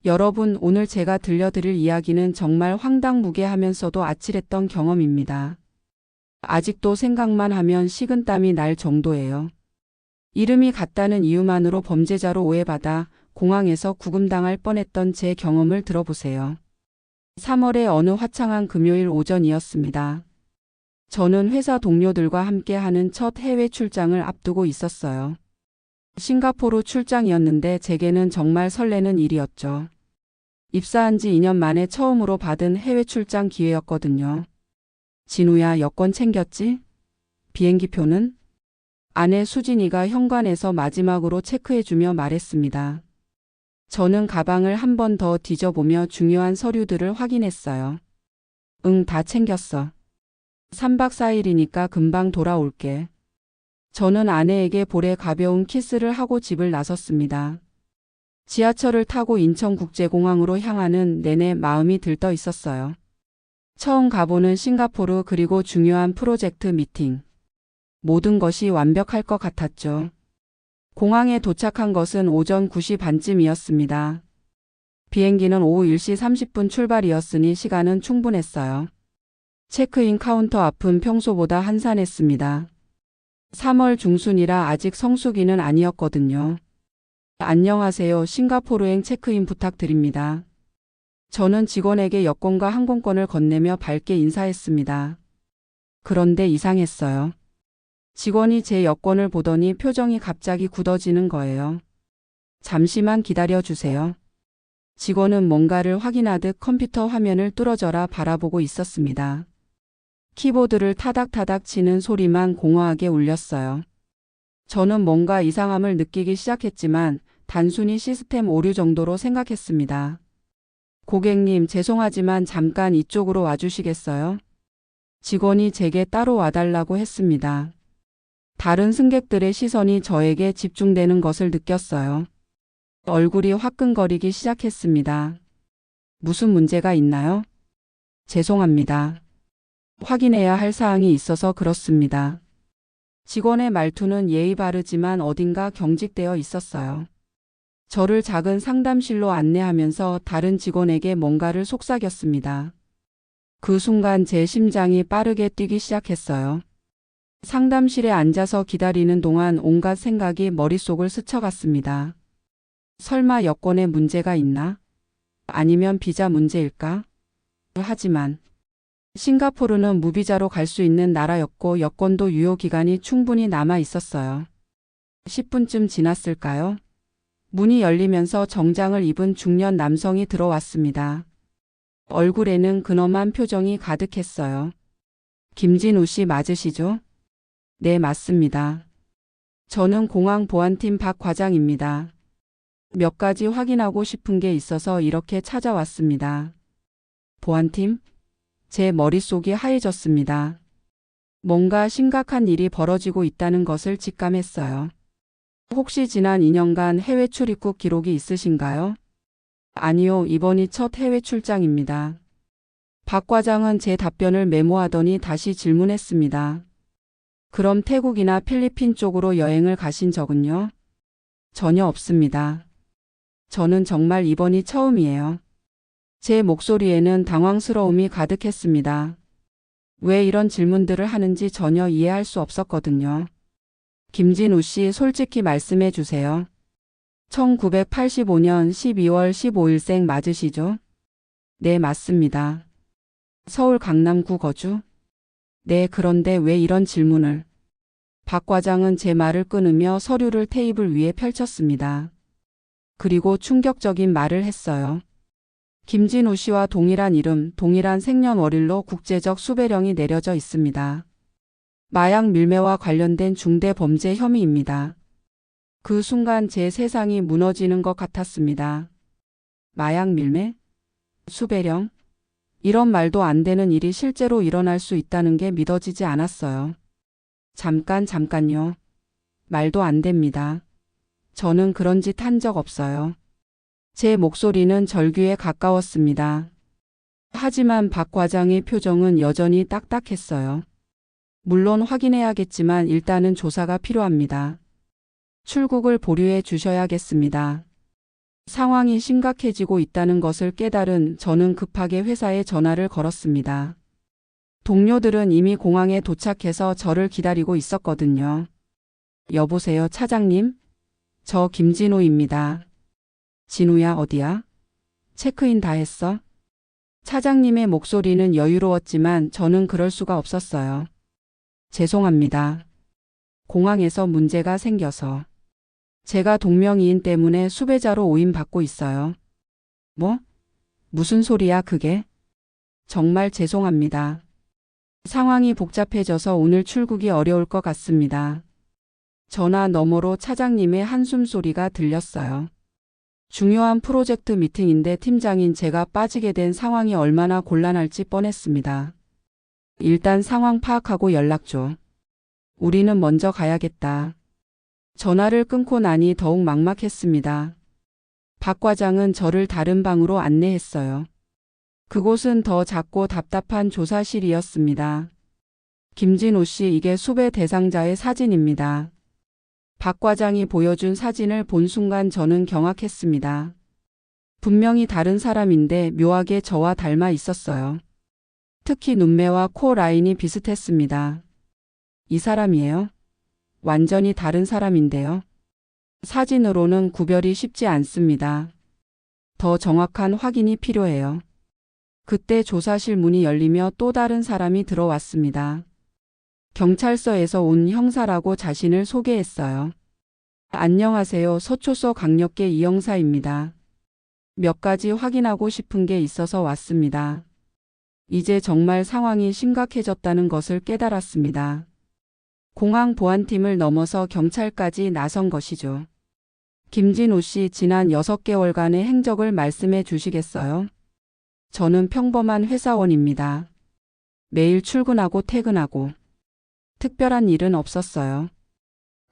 여러분, 오늘 제가 들려드릴 이야기는 정말 황당무계하면서도 아찔했던 경험입니다. 아직도 생각만 하면 식은땀이 날 정도예요. 이름이 같다는 이유만으로 범죄자로 오해받아 공항에서 구금당할 뻔했던 제 경험을 들어보세요. 3월의 어느 화창한 금요일 오전이었습니다. 저는 회사 동료들과 함께 하는 첫 해외 출장을 앞두고 있었어요. 싱가포르 출장이었는데 제게는 정말 설레는 일이었죠. 입사한 지 2년 만에 처음으로 받은 해외 출장 기회였거든요. 진우야, 여권 챙겼지? 비행기표는? 아내 수진이가 현관에서 마지막으로 체크해주며 말했습니다. 저는 가방을 한 번 더 뒤져보며 중요한 서류들을 확인했어요. 응, 다 챙겼어. 3박 4일이니까 금방 돌아올게. 저는 아내에게 볼에 가벼운 키스를 하고 집을 나섰습니다. 지하철을 타고 인천국제공항으로 향하는 내내 마음이 들떠 있었어요. 처음 가보는 싱가포르, 그리고 중요한 프로젝트 미팅. 모든 것이 완벽할 것 같았죠. 공항에 도착한 것은 오전 9시 반쯤이었습니다. 비행기는 오후 1시 30분 출발이었으니 시간은 충분했어요. 체크인 카운터 앞은 평소보다 한산했습니다. 3월 중순이라 아직 성수기는 아니었거든요. 안녕하세요. 싱가포르행 체크인 부탁드립니다. 저는 직원에게 여권과 항공권을 건네며 밝게 인사했습니다. 그런데 이상했어요. 직원이 제 여권을 보더니 표정이 갑자기 굳어지는 거예요. 잠시만 기다려 주세요. 직원은 뭔가를 확인하듯 컴퓨터 화면을 뚫어져라 바라보고 있었습니다. 키보드를 타닥타닥 치는 소리만 공허하게 울렸어요. 저는 뭔가 이상함을 느끼기 시작했지만 단순히 시스템 오류 정도로 생각했습니다. 고객님, 죄송하지만 잠깐 이쪽으로 와주시겠어요? 직원이 제게 따로 와달라고 했습니다. 다른 승객들의 시선이 저에게 집중되는 것을 느꼈어요. 얼굴이 화끈거리기 시작했습니다. 무슨 문제가 있나요? 죄송합니다. 확인해야 할 사항이 있어서 그렇습니다. 직원의 말투는 예의 바르지만 어딘가 경직되어 있었어요. 저를 작은 상담실로 안내하면서 다른 직원에게 뭔가를 속삭였습니다. 그 순간 제 심장이 빠르게 뛰기 시작했어요. 상담실에 앉아서 기다리는 동안 온갖 생각이 머릿속을 스쳐갔습니다. 설마 여권에 문제가 있나? 아니면 비자 문제일까? 하지만 싱가포르는 무비자로 갈 수 있는 나라였고 여권도 유효 기간이 충분히 남아 있었어요. 10분쯤 지났을까요? 문이 열리면서 정장을 입은 중년 남성이 들어왔습니다. 얼굴에는 근엄한 표정이 가득했어요. 김진우 씨 맞으시죠? 네, 맞습니다. 저는 공항 보안팀 박 과장입니다. 몇 가지 확인하고 싶은 게 있어서 이렇게 찾아왔습니다. 보안팀? 제 머릿속이 하얘졌습니다. 뭔가 심각한 일이 벌어지고 있다는 것을 직감했어요. 혹시 지난 2년간 해외 출입국 기록이 있으신가요? 아니요, 이번이 첫 해외 출장입니다. 박 과장은 제 답변을 메모하더니 다시 질문했습니다. 그럼 태국이나 필리핀 쪽으로 여행을 가신 적은요? 전혀 없습니다. 저는 정말 이번이 처음이에요. 제 목소리에는 당황스러움이 가득했습니다. 왜 이런 질문들을 하는지 전혀 이해할 수 없었거든요. 김진우 씨, 솔직히 말씀해 주세요. 1985년 12월 15일생 맞으시죠? 네, 맞습니다. 서울 강남구 거주? 네, 그런데 왜 이런 질문을? 박 과장은 제 말을 끊으며 서류를 테이블 위에 펼쳤습니다. 그리고 충격적인 말을 했어요. 김진우 씨와 동일한 이름, 동일한 생년월일로 국제적 수배령이 내려져 있습니다. 마약 밀매와 관련된 중대 범죄 혐의입니다. 그 순간 제 세상이 무너지는 것 같았습니다. 마약 밀매? 수배령? 이런 말도 안 되는 일이 실제로 일어날 수 있다는 게 믿어지지 않았어요. 잠깐요. 말도 안 됩니다. 저는 그런 짓 한 적 없어요. 제 목소리는 절규에 가까웠습니다. 하지만 박 과장의 표정은 여전히 딱딱했어요. 물론 확인해야겠지만 일단은 조사가 필요합니다. 출국을 보류해 주셔야겠습니다. 상황이 심각해지고 있다는 것을 깨달은 저는 급하게 회사에 전화를 걸었습니다. 동료들은 이미 공항에 도착해서 저를 기다리고 있었거든요. 여보세요, 차장님? 저 김진호입니다. 진우야, 어디야? 체크인 다 했어? 차장님의 목소리는 여유로웠지만 저는 그럴 수가 없었어요. 죄송합니다. 공항에서 문제가 생겨서. 제가 동명이인 때문에 수배자로 오인받고 있어요. 뭐? 무슨 소리야, 그게? 정말 죄송합니다. 상황이 복잡해져서 오늘 출국이 어려울 것 같습니다. 전화 너머로 차장님의 한숨 소리가 들렸어요. 중요한 프로젝트 미팅인데 팀장인 제가 빠지게 된 상황이 얼마나 곤란할지 뻔했습니다. 일단 상황 파악하고 연락 줘. 우리는 먼저 가야겠다. 전화를 끊고 나니 더욱 막막했습니다. 박 과장은 저를 다른 방으로 안내했어요. 그곳은 더 작고 답답한 조사실이었습니다. 김진호 씨, 이게 수배 대상자의 사진입니다. 박 과장이 보여준 사진을 본 순간 저는 경악했습니다. 분명히 다른 사람인데 묘하게 저와 닮아 있었어요. 특히 눈매와 코 라인이 비슷했습니다. 이 사람이에요? 완전히 다른 사람인데요. 사진으로는 구별이 쉽지 않습니다. 더 정확한 확인이 필요해요. 그때 조사실 문이 열리며 또 다른 사람이 들어왔습니다. 경찰서에서 온 형사라고 자신을 소개했어요. 안녕하세요. 서초서 강력계 이형사입니다. 몇 가지 확인하고 싶은 게 있어서 왔습니다. 이제 정말 상황이 심각해졌다는 것을 깨달았습니다. 공항 보안팀을 넘어서 경찰까지 나선 것이죠. 김진호 씨, 지난 6개월간의 행적을 말씀해 주시겠어요? 저는 평범한 회사원입니다. 매일 출근하고 퇴근하고 특별한 일은 없었어요.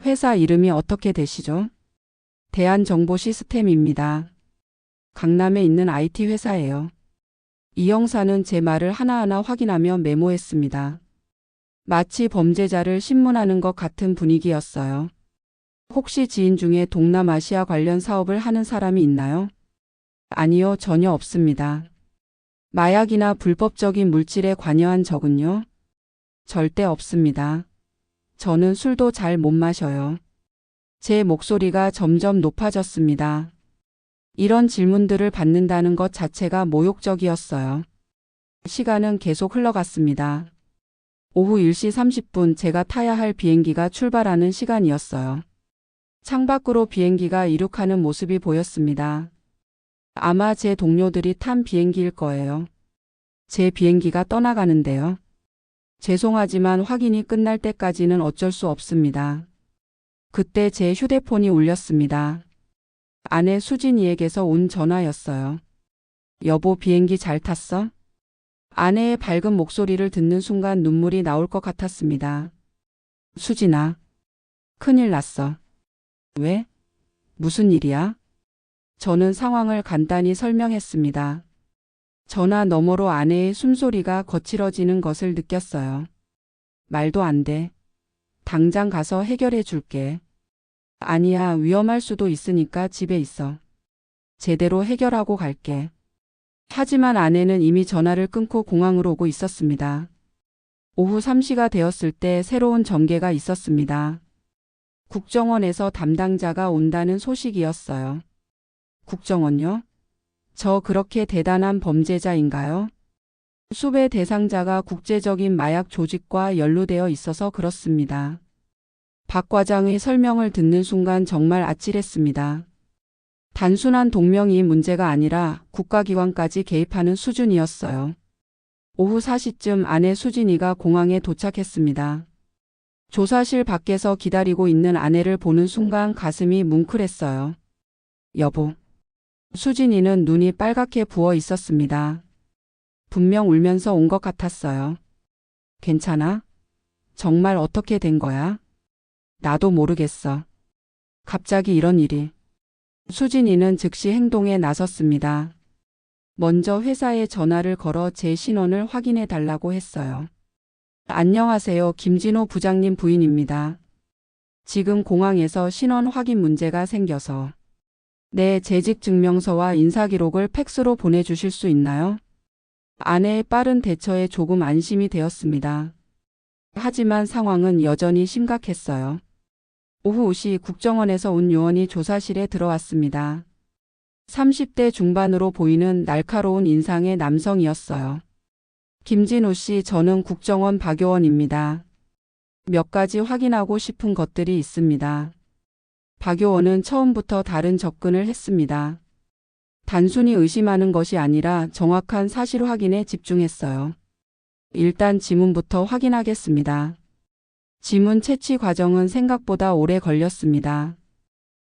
회사 이름이 어떻게 되시죠? 대한정보시스템입니다. 강남에 있는 IT 회사예요. 이 형사는 제 말을 하나하나 확인하며 메모했습니다. 마치 범죄자를 신문하는 것 같은 분위기였어요. 혹시 지인 중에 동남아시아 관련 사업을 하는 사람이 있나요? 아니요, 전혀 없습니다. 마약이나 불법적인 물질에 관여한 적은요? 절대 없습니다. 저는 술도 잘 못 마셔요. 제 목소리가 점점 높아졌습니다. 이런 질문들을 받는다는 것 자체가 모욕적이었어요. 시간은 계속 흘러갔습니다. 오후 1시 30분 제가 타야 할 비행기가 출발하는 시간이었어요. 창밖으로 비행기가 이륙하는 모습이 보였습니다. 아마 제 동료들이 탄 비행기일 거예요. 제 비행기가 떠나가는데요. 죄송하지만 확인이 끝날 때까지는 어쩔 수 없습니다. 그때 제 휴대폰이 울렸습니다. 아내 수진이에게서 온 전화였어요. 여보, 비행기 잘 탔어? 아내의 밝은 목소리를 듣는 순간 눈물이 나올 것 같았습니다. 수진아, 큰일 났어. 왜? 무슨 일이야? 저는 상황을 간단히 설명했습니다. 전화 너머로 아내의 숨소리가 거칠어지는 것을 느꼈어요. 말도 안 돼. 당장 가서 해결해 줄게. 아니야, 위험할 수도 있으니까 집에 있어. 제대로 해결하고 갈게. 하지만 아내는 이미 전화를 끊고 공항으로 오고 있었습니다. 오후 3시가 되었을 때 새로운 전개가 있었습니다. 국정원에서 담당자가 온다는 소식이었어요. 국정원요? 저 그렇게 대단한 범죄자인가요? 수배 대상자가 국제적인 마약 조직과 연루되어 있어서 그렇습니다. 박 과장의 설명을 듣는 순간 정말 아찔했습니다. 단순한 동명이인 문제가 아니라 국가기관까지 개입하는 수준이었어요. 오후 4시쯤 아내 수진이가 공항에 도착했습니다. 조사실 밖에서 기다리고 있는 아내를 보는 순간 가슴이 뭉클했어요. 여보. 수진이는 눈이 빨갛게 부어 있었습니다. 분명 울면서 온 것 같았어요. 괜찮아? 정말 어떻게 된 거야? 나도 모르겠어. 갑자기 이런 일이. 수진이는 즉시 행동에 나섰습니다. 먼저 회사에 전화를 걸어 제 신원을 확인해 달라고 했어요. 안녕하세요. 김진호 부장님 부인입니다. 지금 공항에서 신원 확인 문제가 생겨서 내 재직 증명서와 인사기록을 팩스로 보내주실 수 있나요? 아내의 빠른 대처에 조금 안심이 되었습니다. 하지만 상황은 여전히 심각했어요. 오후 5시 국정원에서 온 요원이 조사실에 들어왔습니다. 30대 중반으로 보이는 날카로운 인상의 남성이었어요. 김진우 씨, 저는 국정원 박요원입니다. 몇 가지 확인하고 싶은 것들이 있습니다. 박요원은 처음부터 다른 접근을 했습니다. 단순히 의심하는 것이 아니라 정확한 사실 확인에 집중했어요. 일단 지문부터 확인하겠습니다. 지문 채취 과정은 생각보다 오래 걸렸습니다.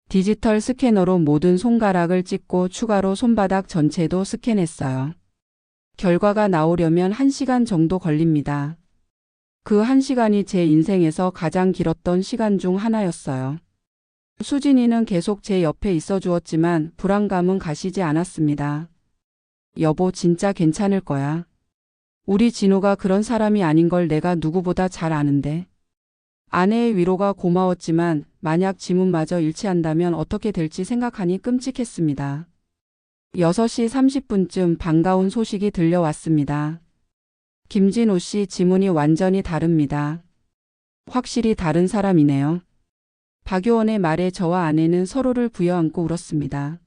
디지털 스캐너로 모든 손가락을 찍고 추가로 손바닥 전체도 스캔했어요. 결과가 나오려면 1시간 정도 걸립니다. 그 1시간이 제 인생에서 가장 길었던 시간 중 하나였어요. 수진이는 계속 제 옆에 있어 주었지만 불안감은 가시지 않았습니다. 여보, 진짜 괜찮을 거야. 우리 진우가 그런 사람이 아닌 걸 내가 누구보다 잘 아는데. 아내의 위로가 고마웠지만 만약 지문마저 일치한다면 어떻게 될지 생각하니 끔찍했습니다. 6시 30분쯤 반가운 소식이 들려왔습니다. 김진우 씨, 지문이 완전히 다릅니다. 확실히 다른 사람이네요. 박요원의 말에 저와 아내는 서로를 부여안고 울었습니다.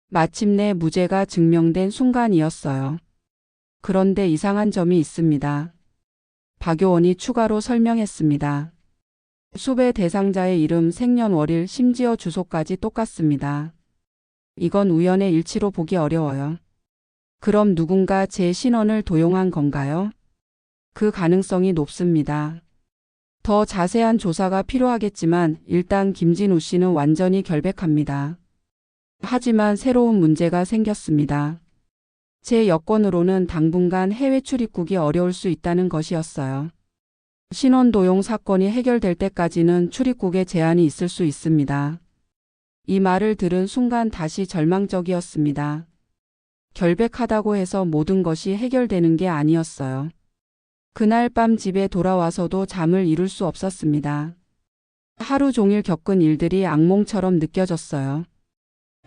마침내 무죄가 증명된 순간이었어요. 그런데 이상한 점이 있습니다. 박요원이 추가로 설명했습니다. 수배 대상자의 이름, 생년월일, 심지어 주소까지 똑같습니다. 이건 우연의 일치로 보기 어려워요. 그럼 누군가 제 신원을 도용한 건가요? 그 가능성이 높습니다. 더 자세한 조사가 필요하겠지만 일단 김진우 씨는 완전히 결백합니다. 하지만 새로운 문제가 생겼습니다. 제 여권으로는 당분간 해외 출입국이 어려울 수 있다는 것이었어요. 신원 도용 사건이 해결될 때까지는 출입국에 제한이 있을 수 있습니다. 이 말을 들은 순간 다시 절망적이었습니다. 결백하다고 해서 모든 것이 해결되는 게 아니었어요. 그날 밤 집에 돌아와서도 잠을 이룰 수 없었습니다. 하루 종일 겪은 일들이 악몽처럼 느껴졌어요.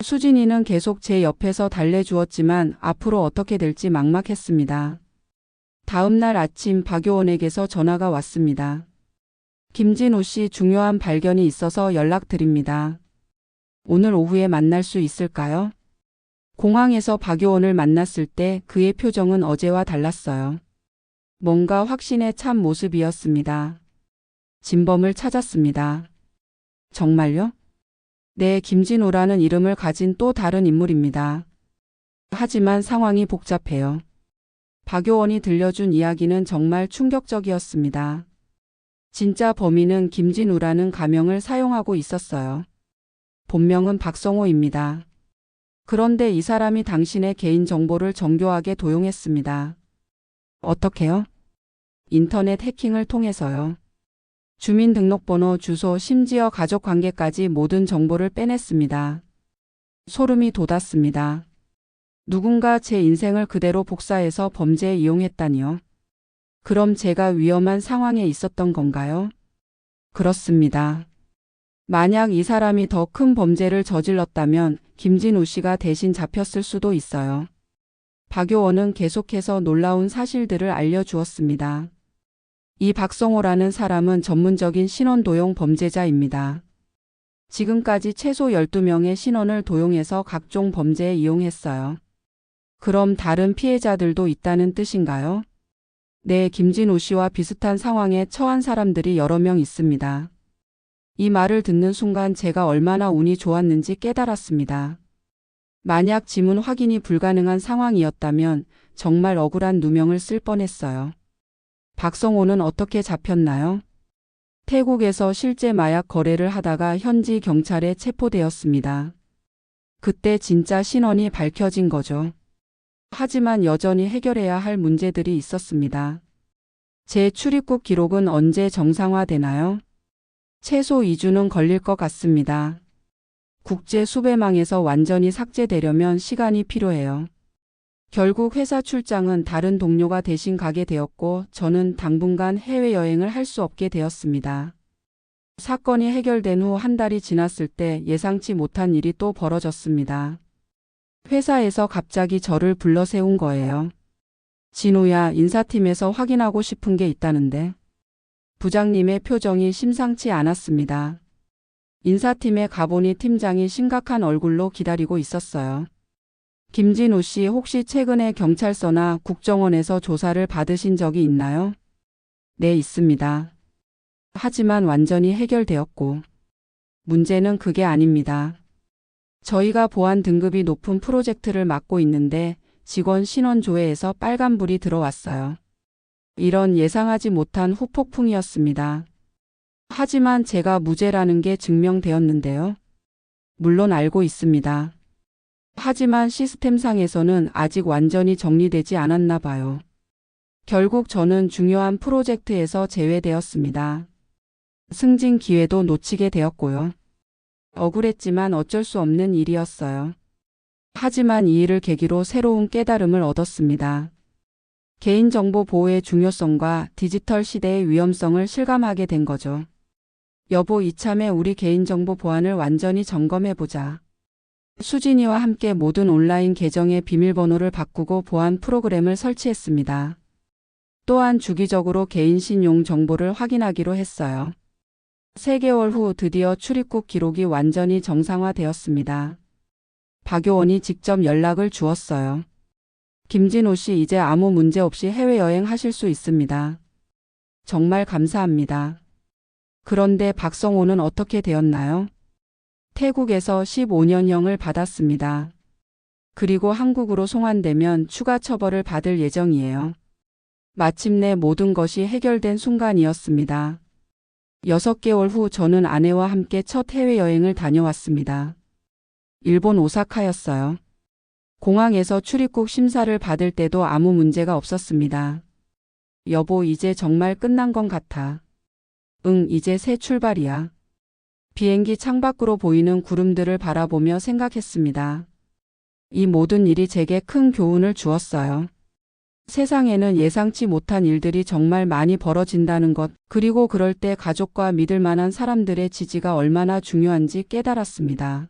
수진이는 계속 제 옆에서 달래주었지만 앞으로 어떻게 될지 막막했습니다. 다음 날 아침 박요원에게서 전화가 왔습니다. 김진우 씨, 중요한 발견이 있어서 연락드립니다. 오늘 오후에 만날 수 있을까요? 공항에서 박요원을 만났을 때 그의 표정은 어제와 달랐어요. 뭔가 확신에 찬 모습이었습니다. 진범을 찾았습니다. 정말요? 네, 김진우라는 이름을 가진 또 다른 인물입니다. 하지만 상황이 복잡해요. 박요원이 들려준 이야기는 정말 충격적이었습니다. 진짜 범인은 김진우라는 가명을 사용하고 있었어요. 본명은 박성호입니다. 그런데 이 사람이 당신의 개인 정보를 정교하게 도용했습니다. 어떻게요? 인터넷 해킹을 통해서요. 주민등록번호, 주소, 심지어 가족관계까지 모든 정보를 빼냈습니다. 소름이 돋았습니다. 누군가 제 인생을 그대로 복사해서 범죄에 이용했다니요. 그럼 제가 위험한 상황에 있었던 건가요? 그렇습니다. 만약 이 사람이 더 큰 범죄를 저질렀다면 김진우 씨가 대신 잡혔을 수도 있어요. 박요원은 계속해서 놀라운 사실들을 알려주었습니다. 이 박성호라는 사람은 전문적인 신원 도용 범죄자입니다. 지금까지 최소 12명의 신원을 도용해서 각종 범죄에 이용했어요. 그럼 다른 피해자들도 있다는 뜻인가요? 네, 김진우 씨와 비슷한 상황에 처한 사람들이 여러 명 있습니다. 이 말을 듣는 순간 제가 얼마나 운이 좋았는지 깨달았습니다. 만약 지문 확인이 불가능한 상황이었다면 정말 억울한 누명을 쓸 뻔했어요. 박성호는 어떻게 잡혔나요? 태국에서 실제 마약 거래를 하다가 현지 경찰에 체포되었습니다. 그때 진짜 신원이 밝혀진 거죠. 하지만 여전히 해결해야 할 문제들이 있었습니다. 제 출입국 기록은 언제 정상화되나요? 최소 2주는 걸릴 것 같습니다. 국제 수배망에서 완전히 삭제되려면 시간이 필요해요. 결국 회사 출장은 다른 동료가 대신 가게 되었고 저는 당분간 해외여행을 할 수 없게 되었습니다. 사건이 해결된 후 한 달이 지났을 때 예상치 못한 일이 또 벌어졌습니다. 회사에서 갑자기 저를 불러 세운 거예요. 진우야, 인사팀에서 확인하고 싶은 게 있다는데. 부장님의 표정이 심상치 않았습니다. 인사팀에 가보니 팀장이 심각한 얼굴로 기다리고 있었어요. 김진우 씨, 혹시 최근에 경찰서나 국정원에서 조사를 받으신 적이 있나요? 네, 있습니다. 하지만 완전히 해결되었고. 문제는 그게 아닙니다. 저희가 보안 등급이 높은 프로젝트를 맡고 있는데 직원 신원 조회에서 빨간불이 들어왔어요. 이런 예상하지 못한 후폭풍이었습니다. 하지만 제가 무죄라는 게 증명되었는데요. 물론 알고 있습니다. 하지만 시스템상에서는 아직 완전히 정리되지 않았나 봐요. 결국 저는 중요한 프로젝트에서 제외되었습니다. 승진 기회도 놓치게 되었고요. 억울했지만 어쩔 수 없는 일이었어요. 하지만 이 일을 계기로 새로운 깨달음을 얻었습니다. 개인정보 보호의 중요성과 디지털 시대의 위험성을 실감하게 된 거죠. 여보, 이참에 우리 개인정보 보안을 완전히 점검해보자. 수진이와 함께 모든 온라인 계정의 비밀번호를 바꾸고 보안 프로그램을 설치했습니다. 또한 주기적으로 개인 신용 정보를 확인하기로 했어요. 3개월 후 드디어 출입국 기록이 완전히 정상화되었습니다. 박요원이 직접 연락을 주었어요. 김진우 씨, 이제 아무 문제 없이 해외여행 하실 수 있습니다. 정말 감사합니다. 그런데 박성호는 어떻게 되었나요? 태국에서 15년형을 받았습니다. 그리고 한국으로 송환되면 추가 처벌을 받을 예정이에요. 마침내 모든 것이 해결된 순간이었습니다. 6개월 후 저는 아내와 함께 첫 해외여행을 다녀왔습니다. 일본 오사카였어요. 공항에서 출입국 심사를 받을 때도 아무 문제가 없었습니다. 여보, 이제 정말 끝난 건 같아. 응, 이제 새 출발이야. 비행기 창밖으로 보이는 구름들을 바라보며 생각했습니다. 이 모든 일이 제게 큰 교훈을 주었어요. 세상에는 예상치 못한 일들이 정말 많이 벌어진다는 것, 그리고 그럴 때 가족과 믿을 만한 사람들의 지지가 얼마나 중요한지 깨달았습니다.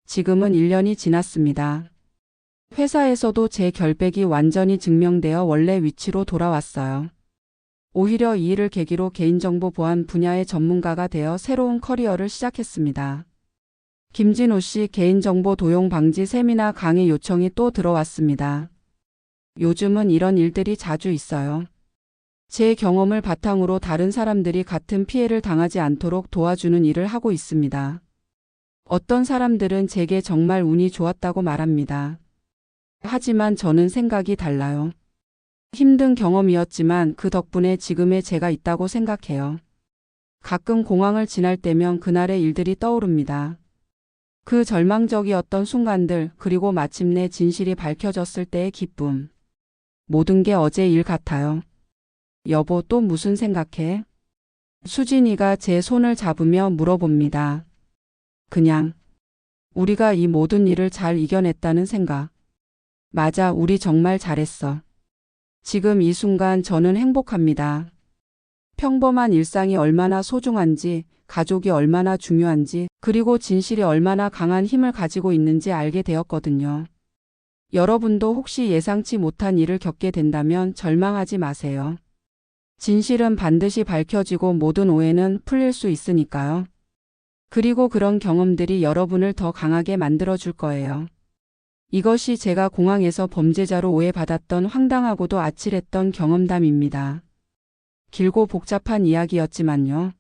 지금은 1년이 지났습니다. 회사에서도 제 결백이 완전히 증명되어 원래 위치로 돌아왔어요. 오히려 이 일을 계기로 개인정보 보안 분야의 전문가가 되어 새로운 커리어를 시작했습니다. 김진우 씨, 개인정보 도용 방지 세미나 강의 요청이 또 들어왔습니다. 요즘은 이런 일들이 자주 있어요. 제 경험을 바탕으로 다른 사람들이 같은 피해를 당하지 않도록 도와주는 일을 하고 있습니다. 어떤 사람들은 제게 정말 운이 좋았다고 말합니다. 하지만 저는 생각이 달라요. 힘든 경험이었지만 그 덕분에 지금의 제가 있다고 생각해요. 가끔 공항을 지날 때면 그날의 일들이 떠오릅니다. 그 절망적이었던 순간들, 그리고 마침내 진실이 밝혀졌을 때의 기쁨. 모든 게 어제 일 같아요. 여보, 또 무슨 생각해? 수진이가 제 손을 잡으며 물어봅니다. 그냥 우리가 이 모든 일을 잘 이겨냈다는 생각. 맞아, 우리 정말 잘했어. 지금 이 순간 저는 행복합니다. 평범한 일상이 얼마나 소중한지, 가족이 얼마나 중요한지, 그리고 진실이 얼마나 강한 힘을 가지고 있는지 알게 되었거든요. 여러분도 혹시 예상치 못한 일을 겪게 된다면 절망하지 마세요. 진실은 반드시 밝혀지고 모든 오해는 풀릴 수 있으니까요. 그리고 그런 경험들이 여러분을 더 강하게 만들어줄 거예요. 이것이 제가 공항에서 범죄자로 오해받았던 황당하고도 아찔했던 경험담입니다. 길고 복잡한 이야기였지만요.